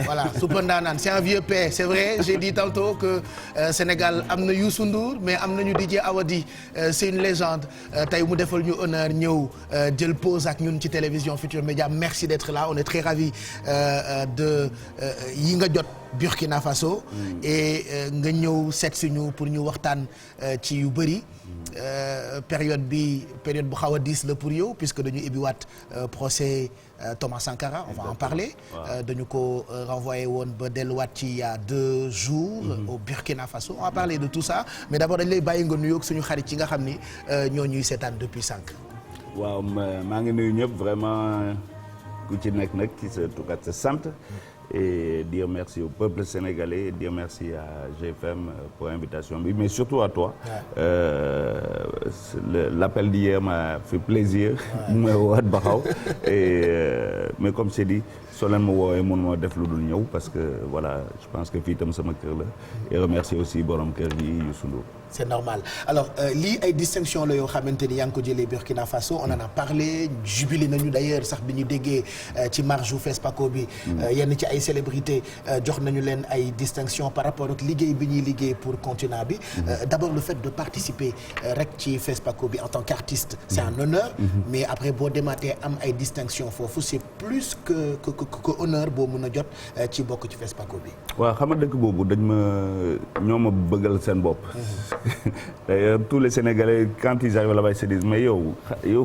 voilà suppa ndaanaan c'est un vieux père c'est vrai j'ai dit tantôt que Sénégal am na Youssou Ndour mais am nañu DJ Awadi c'est une légende tey mu defal ñu honneur ñëw jël pause ak ñun ci télévision Futurs Médias merci d'être là on est très ravis de yi nga jot Burkina Faso et nga ñëw seet si ñu pour ñu waxtaan ci yu bëri période bu xaw a diis la pour yow puisque dañu ibbiwaat procès Thomas Sankara on va en parler dañu ko renvoyé woon ba delluwaat ci il y a 2 jours au Burkina Faso on va parler de tout ça mais d'abord dañ lay bàyyi nga nuyoog suñu xarit yi nga xam ni ñoo ñuy seetaan depuis 5. waaw maa ngi nuyu ñëpp vraiment ku ci nekk nag ci sa tur ak sa sant et dire merci au peuple sénégalais et dire merci à GFM pour l'invitation mais surtout à toi l'appel d'hier m'a fait plaisir ma waat baxaw et mais comme c'est dit soo leen ma woowee mun moo def lu dul ñëw parce que voilà je pense que fii itam sama kër la et remercier aussi borom kër gi Youssou Ndour. C'est normal alors lii ay distinction la yoo xamante ni yaa ngi ko jëlee Burkina Faso on en a parlé jubilé nañu d'ailleurs sax bi ñu déggee ci marche u FESPACO bi yenn ci ay célébrités jox nañu leen ay distinction par rapport ak liggéey bi ñuy liggéey pour continent bi d'abord le fait de participer rek ci FESPACO bi en tant qu'artiste c'est un honneur mais après boo demaatee am ay distinction foofu c'est plus que honneur boo mën a jot ci bokk ci FESPACO bi. waaw xam nga dëkk boobu dañ ma ñoo ma bëggal seen bopp. D'ailleurs tous les Sénégalais quand ils arrivent là-bas ils se disent mais yow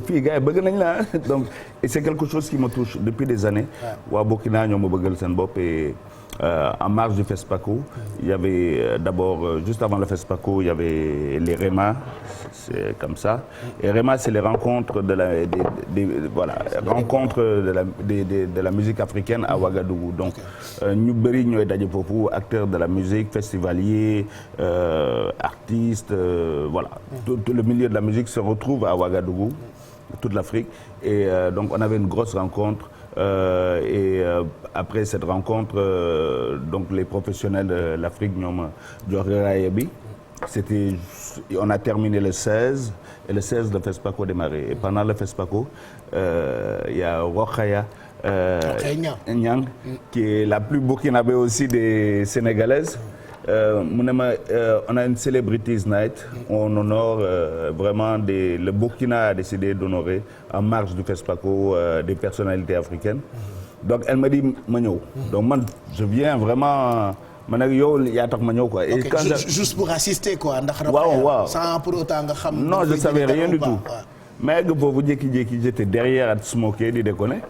fii gars yi bëgg nañ la donc et c'est quelque chose qui me touche depuis des années. waa Burkina ñoo ma bëggal seen bopp et en marge du FESPACO il y avait d'abord juste avant le FESPACO il y avait les REMA c'est comme ça et REMA c'est les rencontres de la musique africaine à Ouagadougou donc ñu bëri ñooy daje foofu acteurs de la musique festivaliers artistes voilà tout le milieu de la musique se retrouve à Ouagadougou toute l'Afrique et donc on avait une grosse rencontre après cette rencontre donc les professionnels de l'Afrique ñoom jox raaya bi on a terminé le 16 et le 16 le FESPACO démarré et pendant le FESPACO il y a Rokhaya Niang qui est la plus burkinabé aussi des Sénégalaises mu ne ma on a une Celebrities Night on honore vraiment le Burkina a décidé d'honorer en marge du FESPACO des personnalités africaines donc elle m'a dit ma ñëw donc man je viens vraiment man nag yow yaa tax ma ñëw quoi. et quand juste pour assister quoi ndax. waaw sans pour autant nga xam. non je savais rien du tout. mais egg foofu jékki-jékki j'étais derrière à smoker di déconner.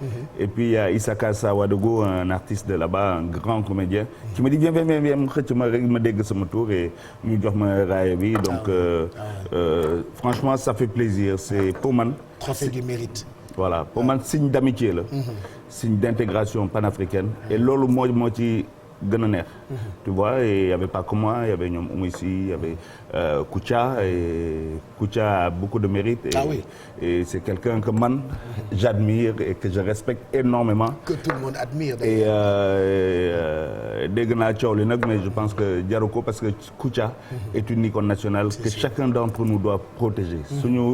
et puis il y a Issaka Sawadogo un artiste de là-bas un grand comédien. qui me dit viens mu xëcc ma rek ma dégg sama tour et ñu jox ma raaya bi donc franchement ça fait plaisir c'est pour man. trophée du mérite. voilà pour man signe d'amitié la. signe d'intégration panafricaine. et loolu moo ci. gën a neex. Tu vois et il y avait pas que moi il y avait ñoom Oumissi il y avait Kouthia et Kouthia a beaucoup de mérite. Et c'est quelqu'un que man j'admire et que je respecte énormément. Que tout le monde admire. Et dégg naa coow li nag mais je pense que jaru ko parce que Kouthia est une icône nationale que chacun d'entre nous doit protéger.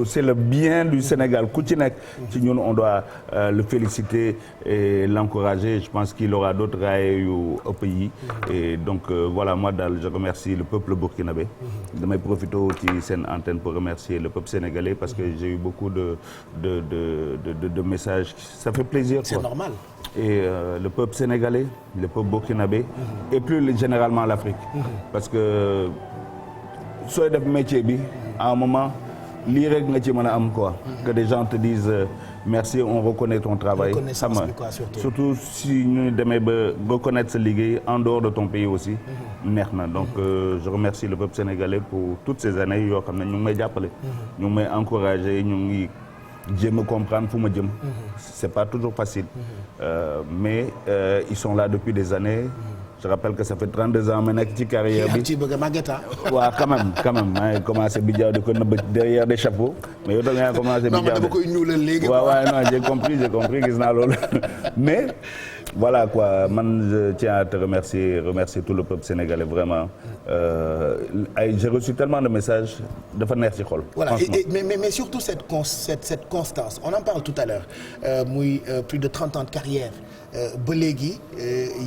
C'est le bien du Sénégal ku ci nekk ci ñun on doit le féliciter et l'encourager. Je pense qu'il aura d'autres rails au pays. Et donc voilà moi daal je remercie le peuple burkinabé. damay profiter ci seen antenne pour remercier le peuple sénégalais parce que j'ai eu beaucoup de messages ça fait plaisir quoi. C'est normal. Et le peuple sénégalais le peuple burkinabé et plus généralement l'Afrique parce que sooy def métier bi à un moment lii rek nga ci mën a am quoi que des gens te disent merci on reconnaît ton travail sama surtout si ñu demee ba reconnaître sa liggéey en dehors de ton pays aussi neex na donc je remercie le peuple sénégalais pour toutes ces années yoo xam ne ñu ngi may jàppale ñu ngi may encourager ñu ngi jéem a comprendre fu ma jëm c'est pas toujours facile mais ils sont là depuis des années. Je rappelle que ça fait 32 ans ma nekk ci carrière bi. ci bëgg a màgget waaw quand même maa ngi commencé bi jaaw di ko nëbb derrière des chapeaux mais yow da nga commencé bi jaaw dama koy ñuulal léegi. waaw non j'ai compris gis naa loolu mais voilà quoi man je tiens à te remercier tout le peuple sénégalais vraiment j'ai reçu tellement de messages dafa neex ci xol. Voilà mais surtout cette constance on en parle tout à l'heure muy plus de 30 ans de carrière ba léegi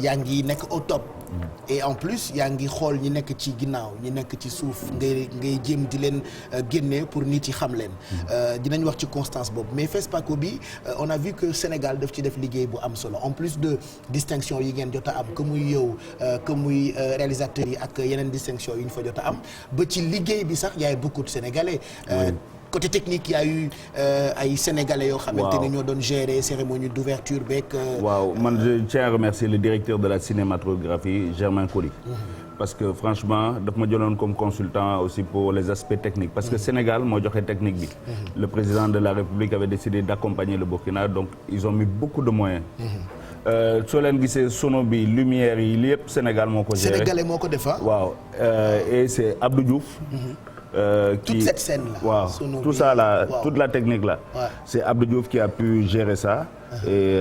yaa ngi nekk au top. Et en plus yaa ngi xool ñi nekk ci ginnaaw ñi nekk ci suuf ngay jéem di leen génne pour nit yi xam leen. dinañ wax ci constance boobu mais FESPACO bi on a vu que Sénégal daf ci def liggéey bu am solo en plus de distinction yi ngeen jot a am que muy yow que muy réalisateurs yi ak yeneen distinction yi ñu fa jot a am ba ci liggéey bi sax y a beaucoup de Sénégalais. Côté technique y a eu ay sénégalais yoo xamante ne ñoo doon gérer cérémonie d'ouverture beeg. waaw man je tiens à remercier le directeur de la cinématographie Germain Coly. Parce que franchement daf ma jëloon comme consultant aussi pour les aspects techniques parce que Sénégal moo joxe technique bi. Le président de la République avait décidé d'accompagner le Burkina donc ils ont mis beaucoup de moyens. soo leen gisee sono bi lumière yi lépp Sénégal moo ko géré. Sénégalais moo ko def waaw et c'est Abdou Diouf. Toute cette scène là. Wow. Tout ça là, toute la technique là. Ouais. C'est Abdou Diouf qui a pu gérer ça. Et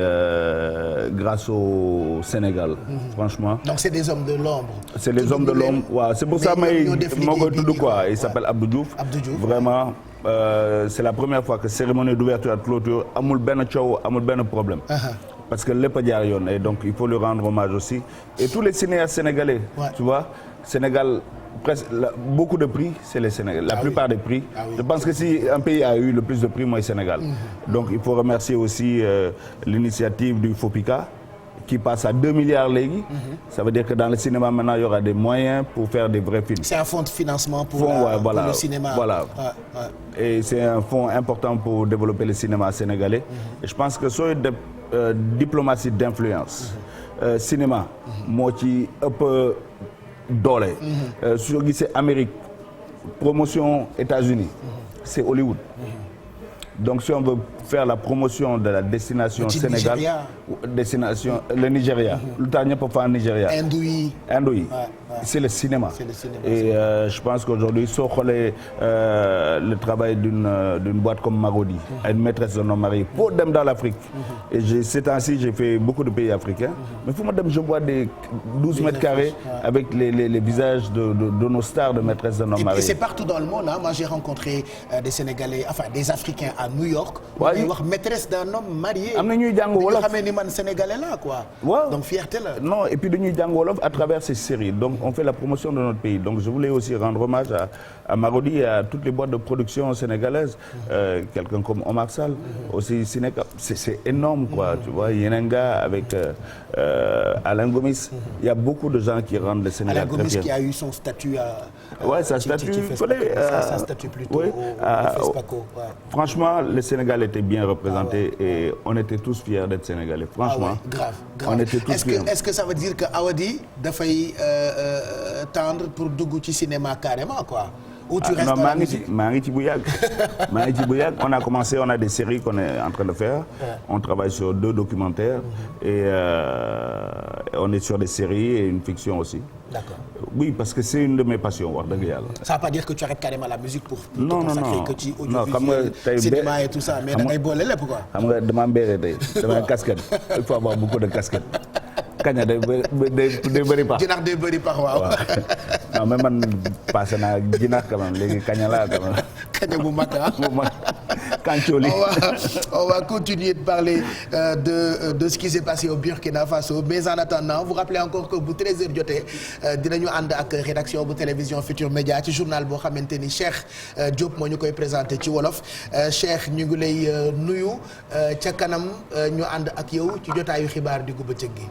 grâce au Sénégal, franchement. Donc c'est des hommes de l'ombre. C'est les hommes de l'ombre. Ouais, c'est pour ça que quoi. Il s'appelle Abdou Diouf. Vraiment, c'est la première fois que cérémonie d'ouverture et de clôture amul benn coow amul benn problème. Parce que lépp a jaar yoon et donc il faut lui rendre hommage aussi. Et tous les cinéastes sénégalais, tu vois, Sénégal. Presque beaucoup de prix c'est les Sénégalais la plupart des prix je pense que si un pays a eu le plus de prix mooy Sénégal donc il faut remercier aussi l'initiative du FOPICA qui passe à 2 milliards léegi ça veut dire que dans le cinéma maintenant il y aura des moyens pour faire des vrais films. C'est un fonds de financement pour le cinéma. Voilà. Et c'est un fonds important pour développer le cinéma sénégalais et je pense que sooy def diplomatie d'influence cinéma moo ci ëpp doole. Soo gisee Amérique promotion États-Unis c'est Hollywood. Donc si on veut faire la promotion de la destination Sénégal destination le Nigeria lu tax ñëpp fa Nigeria Inde yi c'est le cinéma et je pense qu'aujourd'hui soo xoolee le travail d'une boîte comme Marodi une maîtresse d'un homme marié pour dem dans l'Afrique et ces temps-ci j'ai fait beaucoup de pays africains mais fu ma dem je vois des 12 mètres carrés avec les visages de nos stars de maîtresse d'un homme marié. Et c'est partout dans le monde moi j'ai rencontré des Sénégalais enfin des Africains à New York. ñuy wax maîtresse d'un homme marié. am na ñuy jàng wolof nga xamee ni man sénégalais la quoi. waaw donc fierté la. non et puis dañuy jàng wolof à travers ces séries donc on fait la promotion de notre pays donc je voulais aussi rendre hommage à Marodi et à toutes les boîtes de production sénégalaises. Quelqu'un comme Omar Sall. aussi Sénégal c'est énorme quoi tu vois Yenenga avec Alain Gomis. Il y a beaucoup de gens qui rendent le Sénégal très fier. Alain Gomis qui a eu son statut sa statut plutôt au FESPACO. Franchement le Sénégal était bien représenté et on était tous fiers d'être Sénégalais franchement. Grave. On était tous fiers. Est-ce que ça veut dire que Awadi dafay tendre pour dugg ci cinéma carrément quoi. Ou tu restes dans la musique? maa ngi ci bu yàgg on a commencé on a des séries qu'on est en train de faire. On travaille sur 2 documentaires et on est sur des séries et une fiction aussi. D'accord. Oui parce que c'est une de mes passions wax dëgg yàlla. Ça veut pas dire que tu arrêtes carrément la musique pour te consacrer que ci audiovisuel cinéma et tout ça mais da ngay boole lépp quoi. Xam nga dama mbéere tey dama casquette il faut avoir beaucoup de casquettes. Kaña day bëri pax. Jinax day bëri pax waaw. Non mais man passé naa jinax quand même léegi kaña laa quand même. Kaña bu mag Kancholi. On va continuer de parler de ce qui s'est passé au Burkina Faso mais en attendant vous rappelez encore que bu 13h jotee dinañu ànd ak rédaction bu télévision Futur Média ci journal boo xamante ni Cheikh Diop moo ñu koy présenté ci wolof Cheikh ñu ngi lay nuyu ca kanam ñu ànd ak yow ci jotaayu xibaar diggu bëccëg gi.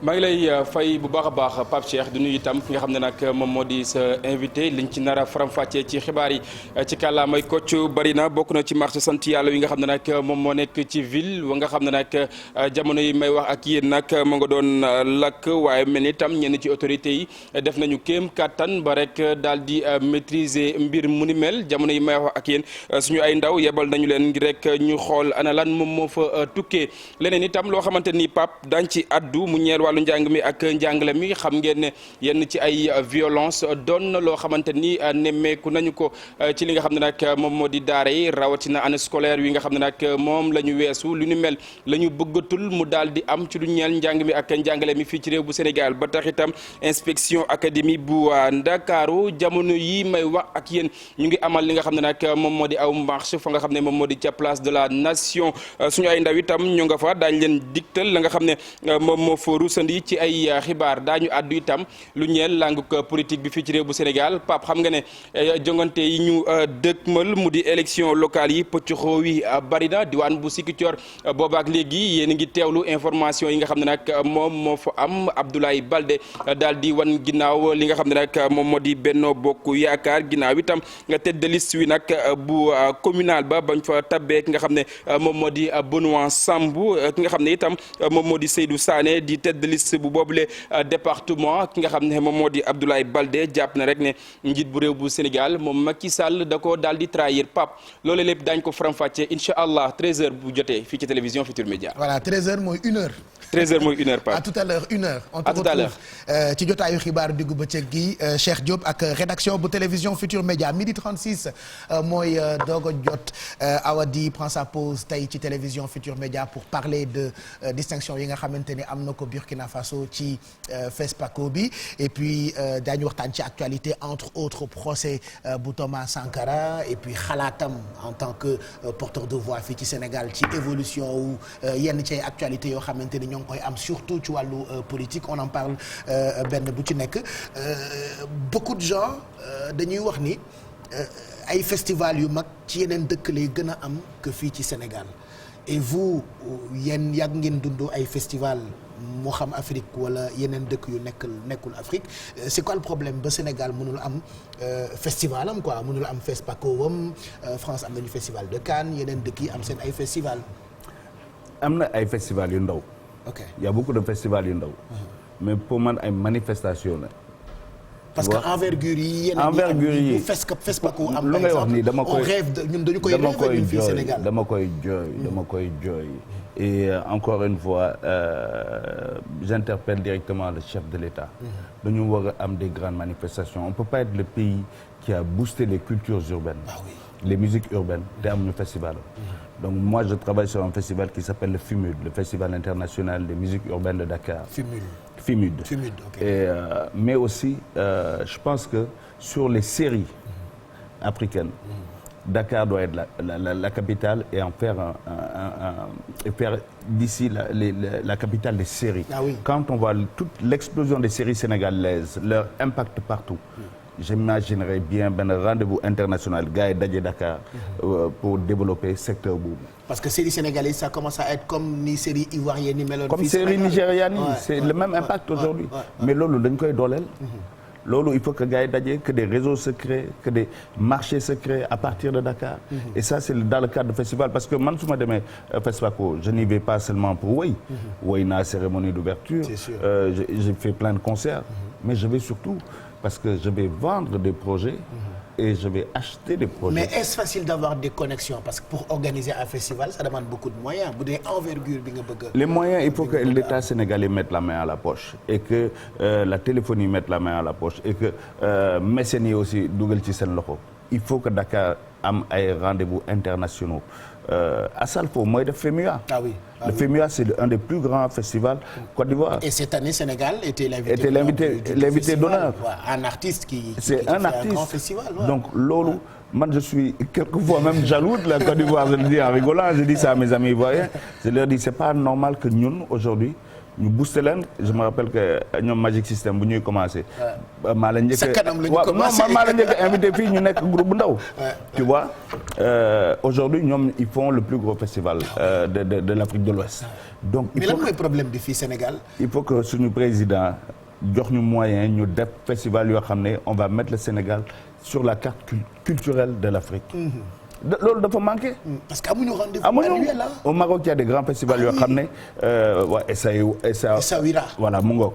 maa ngi lay fay bu baax a baax Pape Cheikh di nuyu itam ki nga xam ne nag moom moo di sa invité liñ ci nar a faram-fàccee ci xibaar yi ci kàllaamay Kocc bari na bokk na ci marché sant yàlla yi nga xam ne nag moom moo nekk ci ville wa nga xam ne nag jamono yi may wax ak yéen nag mu nga doon lakk waaye mel ni itam ñenn ci autorités yi def nañu kéem kattan ba rek daal di maîtriser mbir mu ni mel jamono yi may wax ak yéen suñu ay ndaw yebal nañu leen rek ñu xool ana lan moom moo fa tukkee leneen itam loo xamante ni Pape dañ ci addu mu ñeel wàllu njàng mi ak njàngale mi xam ngeen ne yenn ci ay violence doon na loo xamante ni nemmeeku nañu ko ci li nga xam ne nag moom moo di daara yi rawatina année scolaire yi nga xam ne nag moom la ñu weesu lu ñu mel la ñu bëggatul mu daal di am ci lu ñeel njàng mi ak njàngale mi fii ci réew bu Sénégal ba tax itam inspection académie bu Ndakaaru jamono yi may wax ak yéen ñu ngi amal li nga xam ne nag moom moo di aw marche fa nga xam ne moom moo di ca place de la nation suñu ay ndaw itam ñu nga fa daañu leen digtal la nga xam ne moom moo fa rusandi ci ay xibaar daañu àddu itam lu ñeel langue politique bi fii ci réew bu Sénégal Pape xam nga ne jongante yi ñu dëkkmal mu di élection locale yi pëccoxoo wi bari na diwaan bu Ziguinchor boobaak léegi yéen a ngi teewlu information yi nga xam ne nag moom moo fa am Abdoulaye Baldé daal di wan ginnaaw li nga xam ne nag moom moo di Benno Bokk Yaakaar ginnaaw itam tête de liste wi nag bu communal ba bañ fa tabbee ki nga xam ne moom moo di Benoît Sambou ki nga xam ne itam moom moo di Seydou Sané di tête de liste bu boobule département ki nga xam ne moom moo di Abdoulaye Baldé jàpp na rek ne njiit bu réew bu Sénégal moom Macky Sall da ko daal di trahir Pape loolu lépp daañu ko faram-fàccee incha allah 13h bu jotee fii ci télévision Futur Média. voilà 13h mooy 1h. 13h mooy 1h Pape. à tout à l'heure 1h. on te à tout à l'heure ci jotaayu xibaaru diggu bëccëg gi Cheikh Diop ak rédaction bu télévision Futur Média midi 36 mooy doog a jot Awadi prend sa pause tey ci télévision Futur Média pour parler de distinction yi nga xamante ni am na ko Burkina Faso ci FESPACO bi et puis daañu waxtaan ci actualité entre autres procès bu Thomas Sankara et puis xalaatam en tant que porteur de voix fii ci Sénégal ci évolution wu yenn ci actualité yoo xamante ni ñoo ngi koy am surtout ci wàllu politique on en parle benn bu ci nekk beaucoup de gens dañuy wax ni ay festival yu mag ci yeneen dëkk lay gën a am que fii ci Sénégal et vous yéen yàgg ngeen dund ay festival moo xam Afrique wala yeneen dëkk yu nekkul Afrique c'est quoi le problème ba Sénégal mënul am festival am quoi mënul am FESPACO wam France am nañu festival de Cannes yeneen dëkk yi am seen ay festival am na ay festival yu ndaw. ok y a beaucoup de festivals yu ndaw. mais pour man ay manifestation la. parce que envergure yi yeneen envergure yi FESPACO am lu ngay wax nii dama koy on rêve ñun dañu koy rêve ñun fii Sénégal dama koy jooy et encore une fois j'interpelle directement le chef de l'État. dañu war a am des grandes manifestations on peut pas être le pays qui a boosté les cultures urbaines. Ah oui. les musiques urbaines te amuñu festival. donc moi je travaille sur un festival qui s'appelle le FIMUD, le Festival international des musiques urbaines de Dakar. FIMUD, ok. Et mais aussi je pense que sur les séries africaines, Dakar doit être la capitale et en faire et faire d'ici la capitale des séries. Ah oui. Quand on voit toute l'explosion des séries sénégalaises, leur impact partout. J'imaginerais bien benn rendez-vous international gars yi daje Dakar pour développer secteur boobu. parce que série sénégalaise ça commence à être comme ni série ivoirienne ni meloon. comme série nigériane yi c'est le même impact aujourd'hui. mais loolu dañ koy dooleel. loolu il faut que gars yi daje que des réseaux se créent que des marchés se créent à partir de Dakar. et ça c'est dans le cadre du festival parce que man su ma demee FESPACO je n'y vais pas seulement pour woy. woy naa cérémonie d'ouverture. C'est sûr. J'ai fait plein de concerts. mais je vais surtout parce que je vais vendre des projets et je vais acheter des projets. Mais est-ce facile d'avoir des connexions parce que pour organiser un festival ça demande beaucoup de moyens bu dee envergure bi nga bëgg. Les moyens il faut que l'État sénégalais mette la main à la poche et que la téléphonie mette la main à la poche et que mécènes yi aussi dugal ci seen loxo. Il faut que Dakar am ay rendez-vous internationaux. Assalfo mooy def FEMUA. Ah oui. Le FEMUA c'est un des plus grands festivals Côte d'Ivoire. Et cette année Sénégal était l'invité d'honneur. Un artiste qui c'est un artiste. Un grand festival. Ouais. Donc loolu man je suis quelquefois même jaloux de la Côte d'Ivoire je le dis en rigolant je dis ça à mes amis ivoiriens je leur dis c'est pas normal que ñun aujourd'hui ñu booster leen je me rappelle que ñoom Magic System bu ñuy commencé. maa la njëkk maa la njëkk invité fii ñu nekk groupe bu ndaw. tu vois aujourd'hui ñoom ils font le plus gros festival de l'Afrique de l'Ouest. donc mais lan mooy problème bi fii Sénégal. il faut que suñu président jox ñu moyen ñu def festival yoo xam ne on va mettre le Sénégal sur la carte culturelle de l'Afrique. loolu dafa manqué. parce que amuñu rendez-vous annuel là. Au Maroc il y a des grands festivals yoo xam ne waa Essaouira voilà mu ngoog.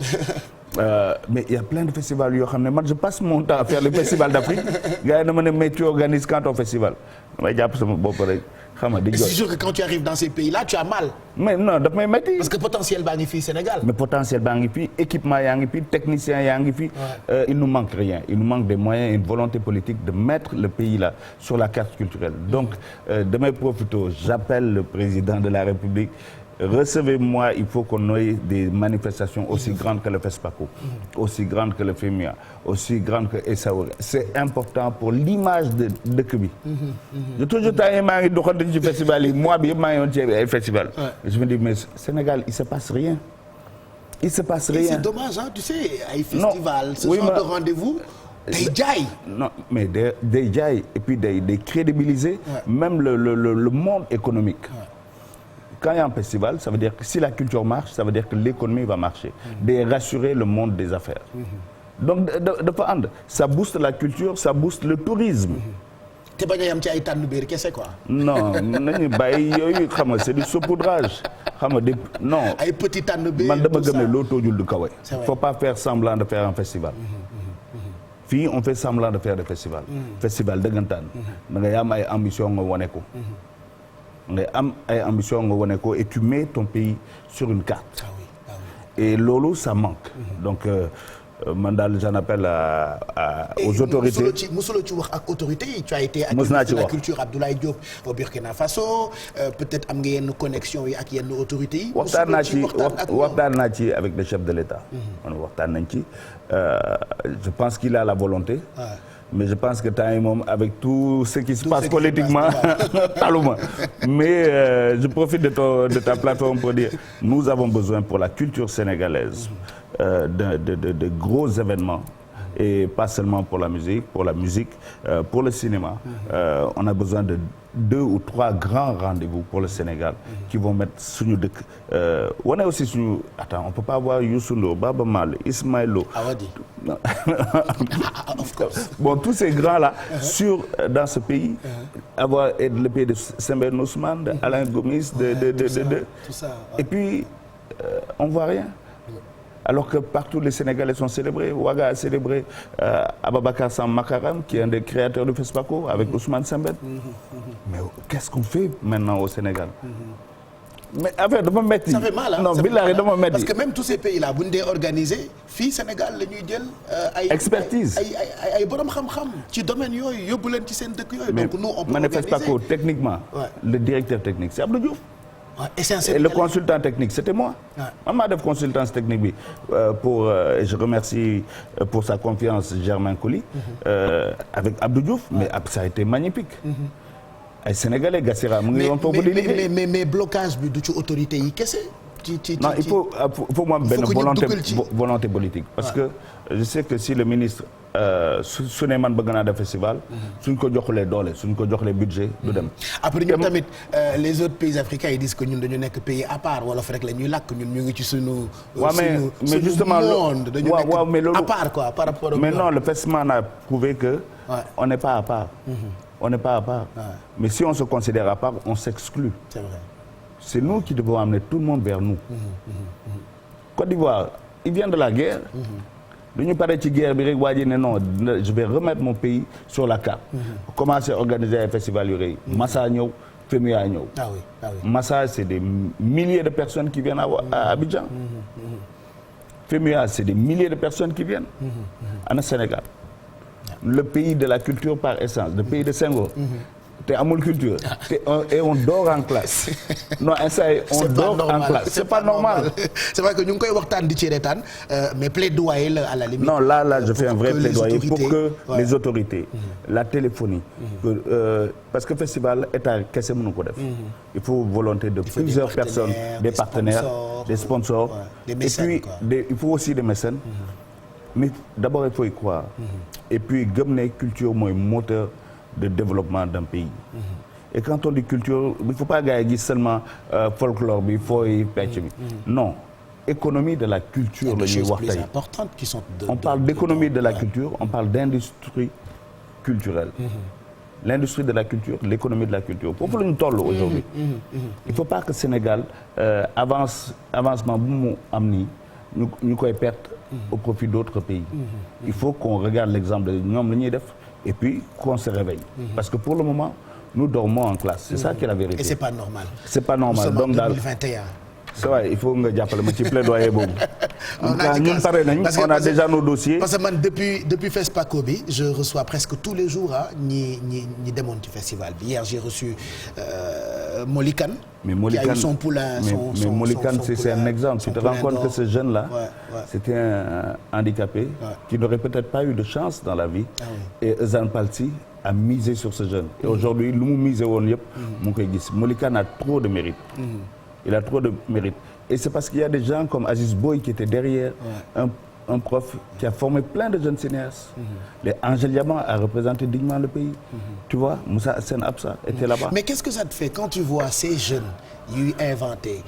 mais il y a plein de festivals yoo xam ne man je passe mon temps à faire le festival d'Afrique gars yi dama ne mais tu organises quand ton festival damay jàpp sama bopp rek xam nga di jooy. C'est sûr que quand tu arrives dans ces pays-là tu as mal. mais non daf may métti. parce que potentiel baa ngi fii Sénégal. mais potentiel baa ngi fii équipement yaa ngi fii technicien yaa ngi fii. Il nous manque rien il nous manque des moyens et une volonté politique de mettre le pays là sur la carte culturelle donc damay profiter j'appelle le président de la République. Recevez-moi, il faut qu'on ait des manifestations aussi grandes que le FESPACO, aussi grandes que le FEMIA, aussi grandes que Essaouri. C'est important pour l'image de dëkk bi. de toujours temps yi maa ngi doxante ci festival yi mois bi yëpp maa ngi woon ci ay festival. Je me dis mais Sénégal il se passe rien. Il se passe rien. C'est dommage hein, tu sais ay festival ce genre de rendez-vous. day jaay. non mais day jaay et puis day crédibiliser. même le monde économique. Quand il y a un festival, ça veut dire que si la culture marche, ça veut dire que l'économie va marcher. De rassurer le monde des affaires. Donc dafa ànd ça booste la culture, ça booste le tourisme. te bañ a yam ci ay tànn biir kese quoi. non nañu bàyyi yooyu xam nga c'est du saupoudrage xam nga non. ay petit tànn biir man dama gëm ne loo toojul du kawe. Faut pas faire semblant de faire un festival. Fii on fait semblant de faire des festivals. Festival dëggantaan. da ngay am ay ambition nga wane ko. nga am ay ambition nga wane ko et tu mets ton pays sur une carte. Et loolu ça manque. Donc man daal j'en appelle aux autorités. musuloo ci wax ak autorités yi tu as été activiste de la culture Abdoulaye Diop au Burkina Faso peut-être am nga yenn connexion yi ak yenn autorités yi. waxtaan naa ci avec le chef de l'État. waxtaan nañ ci je pense qu'il a la volonté. mais je pense que temps yi moom avec tout ce qui se passe politiquement taluma mais je profite de ta plateforme pour dire nous avons besoin pour la culture sénégalaise de gros événements et pas seulement pour la musique pour le cinéma on a besoin de 2 ou 3 grands rendez-vous pour le Sénégal qui vont mettre suñu dëkk wane aussi suñu attends on peut pas avoir Youssou Ndour Baba Maal Ismaël Lo Awadi of course. Bon tous ces grands là dans ce pays avoir le pays de Sembène Ousmane de Alain Gomis de tout ça, et puis on voit rien. Alors que partout les Sénégalais sont célébrés. Ouaga a célébré Ababacar Sam Makaram, qui est un des créateurs du FESPACO, avec Ousmane Sembène. Mais qu'est-ce qu'on fait maintenant au Sénégal? Mais affaire dama metti. Ça fait mal hein? Non billahi dama metti. Parce que même tous ces pays là bu ñu dee organisé fii Sénégal la ñuy jël ay expertise ay borom xam-xam ci domaine yooyu yóbbu leen ci seen dëkk yooyu. Donc nous on peut organiser. FESPACO techniquement. Le directeur technique c'est Abdou Diouf. Et le consultant technique c'était moi. Man maa def consultance technique bi pour je remercie pour sa confiance Germain Coly avec Abdou Diouf mais ça a été magnifique. ay Sénégalais Gassira mu ngi woon foofu di liggéey mais blocage bi du ci autorité yi kese. non il faut mu am benn volonté politique. parce que je sais que si le ministre su ne man bëgg naa def festival. suñ ko joxulee doole suñ ko joxulee budget du dem. après ñun tamit les autres pays africains ils disent que ñun dañu nekk pays à part wolof rek la ñuy làkk ñun ñu ngi ci suñu. mais justement monde dañu nekk à part quoi par rapport au mais non le festival a prouvé que. on n'est pas à part. On n'est pas à part. Mais si on se considère à part, on s'exclut. C'est vrai. C'est nous qui devons amener tout le monde vers nous. Côte d'Ivoire, il vient de la guerre. Dañu pare ci guerre bi rek waa ji ne non je vais remettre mon pays sur la carte. Commencer à organiser ay festival yu rëy. Massa ñëw, FEMIA ñëw. Ah oui. Massa c'est des milliers de personnes qui viennent à Abidjan. FEMIA c'est des milliers de personnes qui viennent. Ana Sénégal. Le pays de la culture par essence, le pays de Senghor. te amul culture. et on dort en classe. non instant on dort en classe. c'est pas normal. c'est vrai que ñu ngi koy waxtaan di ci reetaan mais plaidoyer la à la limite. non là je fais un vrai plaidoyer pour que les autorités. la téléphonie. parce que festival état kese mënu ko def. il faut volonté de plusieurs personnes des partenaires des sponsors. des mécènes et puis il faut aussi des mécènes. mais d'abord il faut y croire. et puis gëm ne culture mooy moteur de développement d'un pays. et quand on dit culture il faut pas gars yi gis seulement folklore bi fooy pecc bi. non économie de la culture la ñuy wax tey. On parle d'économie de la culture, on parle d'industrie culturelle. L'industrie de la culture, l'économie de la culture. Foofu la ñu toll aujourd'hui. Il faut pas que Sénégal avancement bu mu am nii ñu koy perte au profit d'autres pays. Il faut qu'on regarde l'exemple de ñoom la ñuy def et puis qu'on se réveille. Parce que pour le moment nous dormons en classe. C'est ça qui est la vérité. Et c'est pas normal. C'est pas normal. Nous sommes donc en 2021. c'est vrai, il faut nga jàppale ma ci plaidoyer boobu. ñun pare nañ on a déjà nos dossiers. parce que man depuis FESPACO bi je reçois presque tous les jours ñi demoon ci festival bi. Hier j'ai reçu Molikan. Mais Molikan, qui a eu son poulain. Mais Molikan, c'est un exemple. Tu te rends compte que ce jeune-là, c'était un handicapé qui n'aurait peut-être pas eu de chance dans la vie. Et Euzan Paltzy a misé sur ce jeune. Et aujourd'hui, lu mu misé woon yëpp mu ngi koy gis. Molikan a trop de mérite. Il a trop de mérite. Et c'est parce qu'il y a des gens comme Aziz Boy qui étaient derrière, un prof qui a formé plein de jeunes cinéastes. Les Angel Yaman a représenté dignement le pays. Tu vois, Moussa Hassan Absa était là-bas. Mais qu'est-ce que ça te fait quand tu vois ces jeunes yuy inventé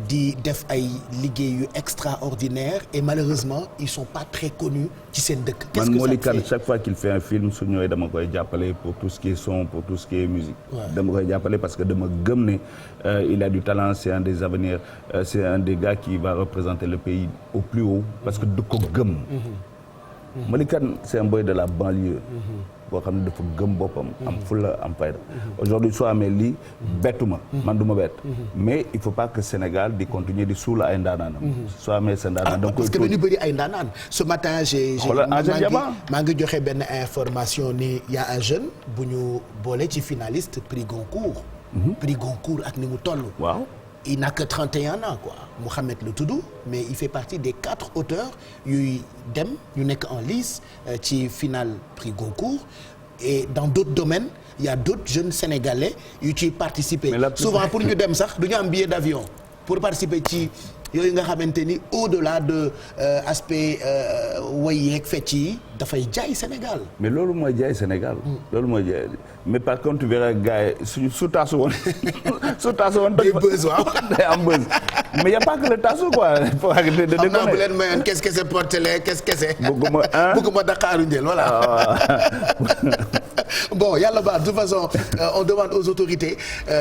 di def ay liggéey yu extraordinaire et malheureusement ils sont pas très connus ci seen dëkk. Qu'est-ce que ça te fait? Chaque fois qu'il fait un film su ñëwee dama koy jàppale pour tout ce qui est son, pour tout ce qui est musique. dama koy jàppale parce que dama gëm ne il a du talent, c'est un des avenirs, c'est un des gars qui va représenter le pays au plus haut parce que da ko gëm. Molikan c'est un boy de la banlieue. boo xam ne dafa gëm boppam. am fulla am fayda. aujourd'hui soo amee lii bettuma man du ma bett. mais il faut pas que Sénégal di continuer di suul ay ndaanaanam. soo amee sa ndaanaan da nga koy parce que dañu bëri ay ndaanaan ce matin maa ngi joxe benn information ni y a un jeune bu ñu boole ci finaliste prix Goncourt. prix Goncourt ak ni mu toll. waaw. il n'a que 31 ans quoi Mouhamed le tudd mais il fait partie des 4 auteurs yuy dem ñu nekk en lice ci finale prix Goncourt et dans d'autres domaines il y a d'autres jeunes sénégalais yu ciy participer souvent pour ñu dem sax du ñu am billet d'avion pour participer ci yooyu nga xamante ni au-delà de aspect way yeeg fecc yi dafay jaay Sénégal. mais loolu mooy jaay Sénégal. loolu mooy jaay mais par contre tu verras gars yi su taasu woon su taasu woon. day buzz waaw day am buzz mais y a pas que le taasu quoi. xam naa bu leen mayoon qu'est-ce que portele qu'est-ce. bëgguma Dakaru njël voilà. bon yàlla baax de toute façon on demande aux autorités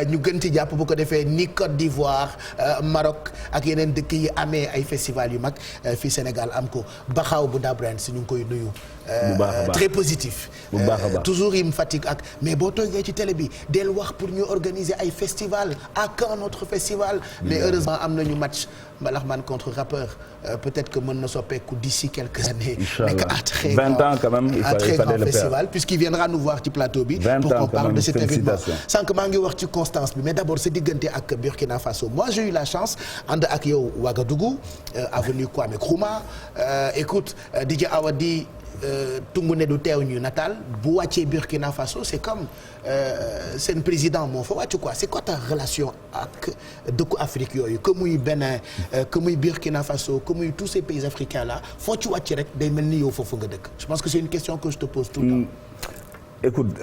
ñu gën ci jàpp bu ko defee ni Côte d'Ivoire Maroc ak yeneen dëkk yi amee ay festival yu mag fii Sénégal am ko Baxaw bu Dabrène si ñu ngi koy nuyu. Très positif. Toujours il me fatigue ak mais boo toogee ci télé bi del wax pour ñu organiser ay festival à quand notre festival. mais heureusement am nañu match Mbalaxman contre rappeur peut-être que mën na soppeeku d'ici quelques années. Inch'Allah 20 ans quand même il fallait grand le festival puisqu'il viendra nous voir ci plateau bi. pour qu'on parle de cet événement. sànq maa ngi wax ci Constance bi mais d'abord sa diggante ak Burkina Faso moi j'ai eu la chance ànd ak yow Ouagadougou avenue Kwame Nkrumah écoute DJ Awadi tungu ne du teew ñu nataal bu wàccee Burkina Faso c'est comme seen président moo fa wàcc quoi c'est quoi ta relation ak dëkku Afrique yooyu que muy Bénin que muy Burkina Faso que muy tous ces pays africains là foo ci wàcc rek day mel ni yow foofu nga dëkk je pense que c'est une question que je te pose tout le temps. Écoute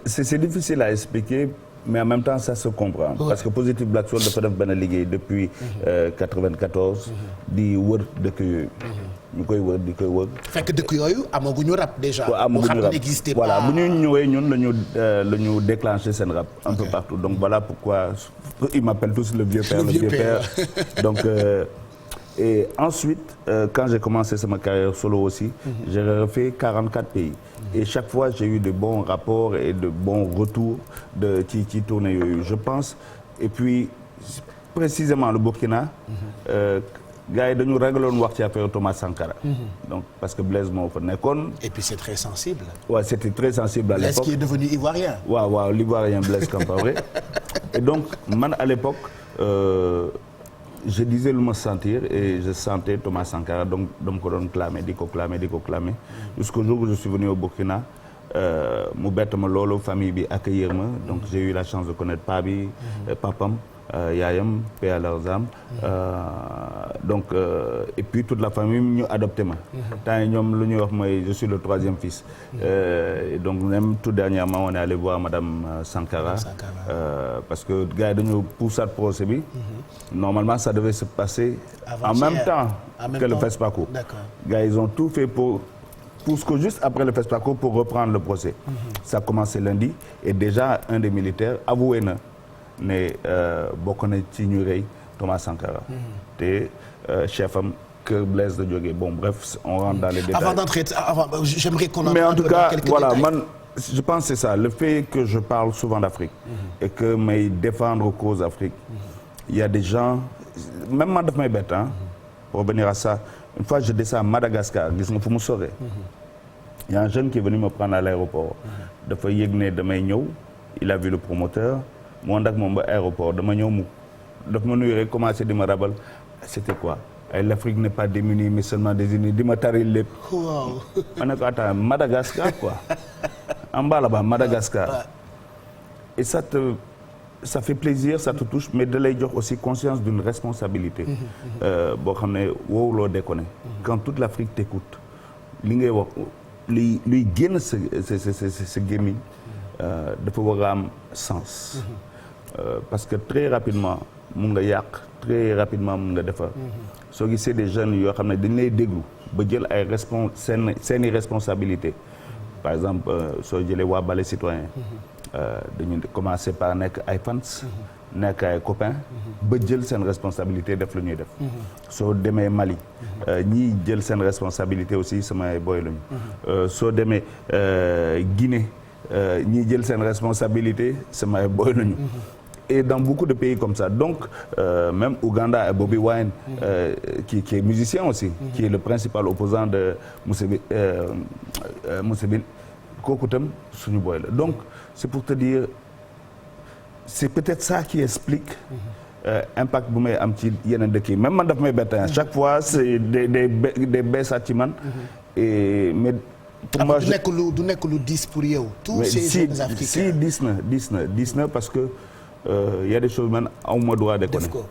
c'est difficile à expliquer mais en même temps ça se comprend. parce que Positive Black Soul dafa def benn liggéey depuis 94 di wër dëkk yooyu. ñu koy wër di koy wër. fekk dëkk yooyu amaguñu rap déjà. amaguñu rap n'existait voilà pas. bu ñu ñëwee ñun la ñu déclenché seen rap un peu partout donc voilà pourquoi ils m'appellent tous le vieux père. donc et ensuite quand j'ai commencé ma carrière solo aussi. j'ai refait 44 pays. et chaque fois j'ai eu de bons rapports et de bons retours de ci tournée yooyu je pense et puis précisément le Burkina. gars yi dañu ragaloon wax ci affaire Thomas Sankara. donc parce que Blaise moo fa nekkoon. et puis c'est très sensible. Ouais, c'était très sensible à l'époque. Blaise qui est devenu ivoirien. waaw l'ivoirien Blaise Compaoré. et donc man à l'époque je disais lu ma sentir et je sentais Thomas Sankara donc dama ko doon clamer di ko clamer jusqu'au jour où je suis venu au Burkina mu bett ma loolu famille bi accueillir ma donc j'ai eu la chance de connaître pa bi papam yaayam paix à leurs âmes donc et puis toute la famille ñu adopté ma temps yi ñoom lu ñuy wax mooy je suis le 3e fils et donc même tout dernièrement on est allé voir madame Sankara parce que gars yi dañu poussaat procès bi normalement ça devait se passer en même temps que le FESPACO gars ils ont tout fait pour que juste après le FESPACO pour reprendre le procès ça a commencé lundi et déjà un des militaires avoué na ne bokk na ci ñu rey Thomas Sankara te chef am Kër Blaise la jógee bon bref on rentre dans les détails avant d'entrer j'aimerais qu'on mais en tout cas voilà man je pense que c'est ça le fait que je parle souvent d'Afrique et que may défendre cause Afrique il y a des gens même man daf may bett pour revenir à ça une fois je descends à Madagascar gis nga fu mu soree il y a un jeune qui est venu me prendre à l'aéroport dafa yëg ne damay ñëw il a vu le promoteur mu ànd ak moom ba aéroport dama ñëw mu daf ma nuyu rek commencé di ma rabal c'était quoi l'Afrique n'est pas démunie mais seulement désunie di ma taril lépp waaw ma ne ko attends Madagascar quoi en bas là-bas Madagascar et ça fait plaisir ça te touche mais da lay jox aussi conscience d'une responsabilité boo xam ne woowuloo déconner quand toute l'Afrique t'écoute li ngay wax luy génn sa gémmiñ dafa war a am sens parce que très rapidement mun nga yàq très rapidement mun nga defar soo gisee des jeunes yoo xam ne dañ lay déglu ba jël ay seeni responsabilité par exemple soo jëlee waa Balai Citoyen dañu commencé par nekk ay fans nekk ay copains ba jël seen responsabilité def lu ñuy def soo demee Mali ñii jël seen responsabilité aussi samay boy lañu soo demee Guinée ñii jël seen responsabilité samay boy lañu et dans beaucoup de pays comme ça donc même Ouganda Bobi Wine qui est musicien aussi qui est le principal opposant de Museveni kooku tam suñu boy la donc c'est pour te dire c'est peut-être ça qui explique impact bu may am ci yeneen dëkk yi même man daf may bett chaque fois c'est des baissaat ci man et mais pour moi du nekk lu diis pour yow tous ces jeunes africains si diis na parce que il y a des choses man awma droit de connaître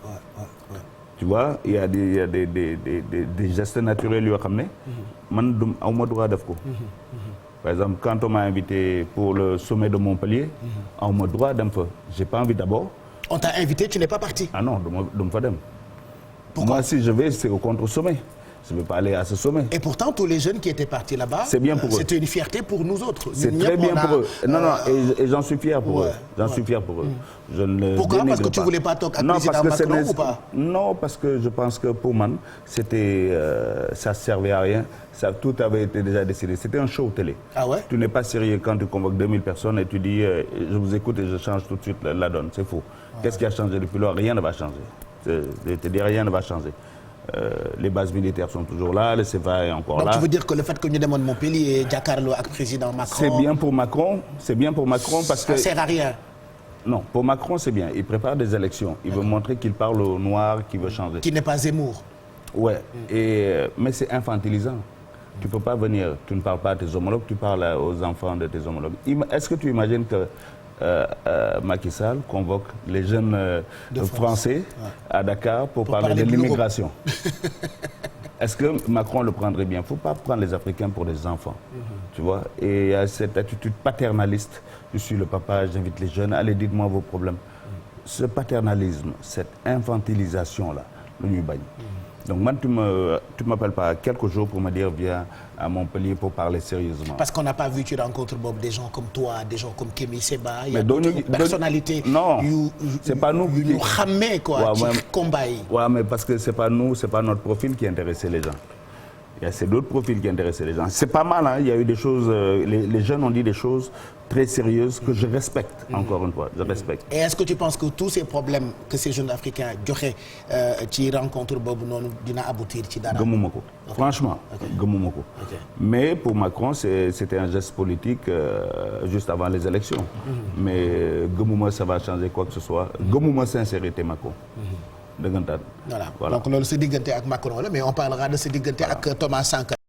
tu vois il y a des gestes naturels yoo xam ne man du awma droit def ko par exemple quand on m'a invité pour le sommet de Montpellier awma droit dem fa j'ai pas envie d'abord on t'a invité tu n'es pas parti ah non du ma fa dem pourquoi moi si je vais c'est au contre-sommet je ne vais pas aller à ce sommet. Et pourtant, tous les jeunes qui étaient partis là-bas, c'est bien pour eux. C'était une fierté pour nous autres. C'est très bien pour eux. Non, et j'en suis fier pour eux. J'en suis fier pour eux. Je ne Pourquoi? Parce que tu ne voulais pas toquer à président Macron ou pas? Non, parce que je pense que pour Man, c'était, ça ne servait à rien. Ça, tout avait été déjà décidé. C'était un show télé. Ah ouais? Tu n'es pas sérieux quand tu convoques 2000 personnes et tu dis je vous écoute et je change tout de suite la donne. C'est faux. Qu'est-ce qui a changé depuis lors? Rien ne va changer. Je te dis, rien ne va changer. Les bases militaires sont toujours là, le CFA est encore là. Donc tu veux dire que le fait que nous demandons Montpellier et jàkkaarloo ak président Macron. C'est bien pour Macron parce que. Ça sert à rien. Non, pour Macron c'est bien. Il prépare des élections. Il veut montrer qu'il parle aux Noirs, qu'il veut changer. Qui n'est pas Zemmour. Ouais. Mais c'est infantilisant. Tu peux pas venir. Tu ne parles pas à tes homologues. Tu parles aux enfants de tes homologues. Est-ce que tu imagines que Macky Sall convoque les jeunes français à Dakar pour parler de l'immigration. Est-ce que Macron le prendrait bien? Il ne faut pas prendre les Africains pour des enfants. Tu vois? Et il y a cette attitude paternaliste. Je suis le papa, j'invite les jeunes, allez, dites-moi vos problèmes. Ce paternalisme, cette infantilisation-là, le ñuy bañ. Donc man, tu m'appelles pas quelques jours pour me dire viens à Montpellier pour parler sérieusement. Parce qu'on n'a pas vu, tu rencontres Bob, des gens comme toi, des gens comme Kémy Séba, il y a d'autres personnalités. Non, c'est pas nous qui nous xamee quoi, ci combat yi. Ouais, mais parce que c'est pas nous, c'est pas notre profil qui intéressait les gens. C'est d'autres profils qui intéressaient les gens. C'est pas mal, hein? Il y a eu des choses, les jeunes ont dit des choses très sérieuses que je respecte, encore une fois, je respecte. Et est-ce que tu penses que tous ces problèmes que ces jeunes Africains joxe ci rencontre boobu noonu dina aboutir ci dara? Gëmuma ko. Franchement, gëmuma ko. Mais pour Macron, c'était un geste politique juste avant les élections. Mais gëmuma ça va changer quoi que ce soit. Gëmuma sincérité Macron. Dëggantaan. Voilà. Donc loolu sa diggante ak Macron la mais on parlera de sa diggante ak Thomas Sankara.